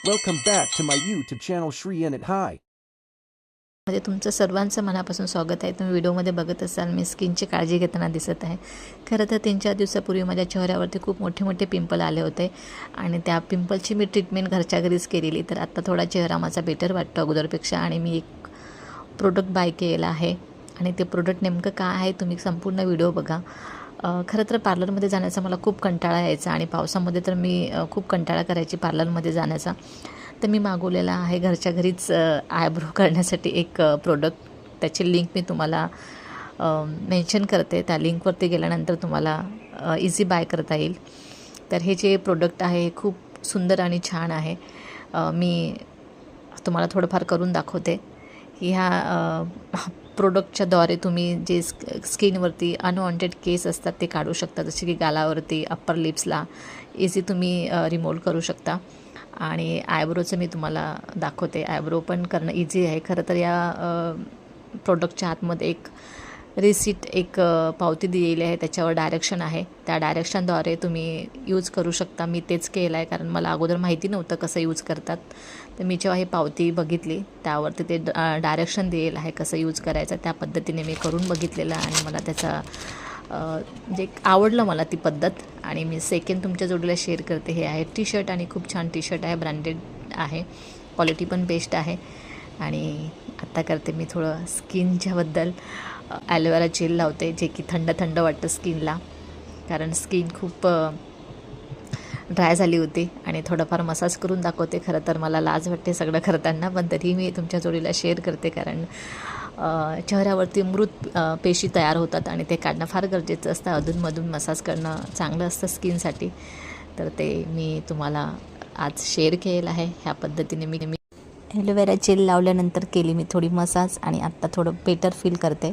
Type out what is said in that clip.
Welcome back to my YouTube channel Shri Enit Hi. मध्ये तुमचं सर्वांचं मनापासून स्वागत आहे. तुम्ही व्हिडिओमध्ये बघत असाल मी स्किनची काळजी घेताना दिसत आहे. खरं तर 3-4 दिवसापूर्वी माझ्या चेहऱ्यावरती खूप मोठे पिंपल आले होते आणि त्या पिंपलची मी ट्रीटमेंट घरच्या घरीच केलेली. तर आता थोडा चेहरा माझा बेटर वाटतो अगोदरपेक्षा आणि मी एक प्रोडक्ट बाय केलेला आहे आणि ते प्रोडक्ट नेमकं काय आहे तुम्ही संपूर्ण व्हिडिओ बघा. खरं तर पार्लरमध्ये जाण्याचा मला खूप कंटाळा यायचा आणि पावसामध्ये तर मी खूप कंटाळा करायची पार्लरमध्ये जाण्याचा. तर मी मागवलेला आहे घरच्या घरीच आयब्रो करण्यासाठी एक प्रोडक्ट. त्याची लिंक मी तुम्हाला मेन्शन करते. त्या लिंकवरती गेल्यानंतर तुम्हाला इझी बाय करता येईल. तर हे जे प्रोडक्ट आहे खूप सुंदर आणि छान आहे. मी तुम्हाला थोडंफार करून दाखवते. ह्या प्रोडक्टच्याद्वारे तुम्ही जे स्किनवरती अनवॉन्टेड केस असतात ते काढू शकता. जसे की गालावरती, अप्पर लिप्सला इझी तुम्ही रिमूव्ह करू शकता. आणि आयब्रोचं मी तुम्हाला दाखवते. आयब्रो पण करणं इझी आहे. खरं तर या प्रोडक्टच्या आतमध्ये एक रिसिट पावती दिलेली आहे. त्याच्यावर डायरेक्शन आहे. त्या डायरेक्शनद्वारे तुम्ही यूज करू शकता. मी तेच केलं आहे कारण मला अगोदर माहिती नव्हतं कसं यूज करतात. तर मी जेव्हा ही पावती बघितली त्यावरती ते डायरेक्शन दिलेलं आहे कसं यूज करायचं. त्या पद्धतीने मी करून बघितलेलं आणि मला त्याचा म्हणजे आवडलं मला ती पद्धत आणि मी सेकंड तुमच्या जोडीला शेअर करते. हे आहे टी शर्ट आणि खूप छान टी शर्ट आहे. ब्रँडेड आहे. क्वालिटी पण बेस्ट आहे. आणि आत्ता करते मी थोडं स्किनच्याबद्दल. ॲलोवेरा जेल लावते जे की थंड वाटतं स्किनला कारण स्किन खूप ड्राय झाली होती आणि थोडंफार मसाज करून दाखवते. खरं तर मला लाज वाटते सगळं करताना पण तरीही मी तुमच्या जोडीला शेअर करते कारण चेहऱ्यावरती मृत पेशी तयार होतात आणि ते काढणं फार गरजेचं असतं. अधूनमधून मसाज करणं चांगलं असतं स्किनसाठी. तर ते मी तुम्हाला आज शेअर केलेलं आहे. ह्या पद्धतीने मी ॲलोवेरा जेल लावल्यानंतर केली मी थोडी मसाज आणि आत्ता थोडं बेटर फील करते.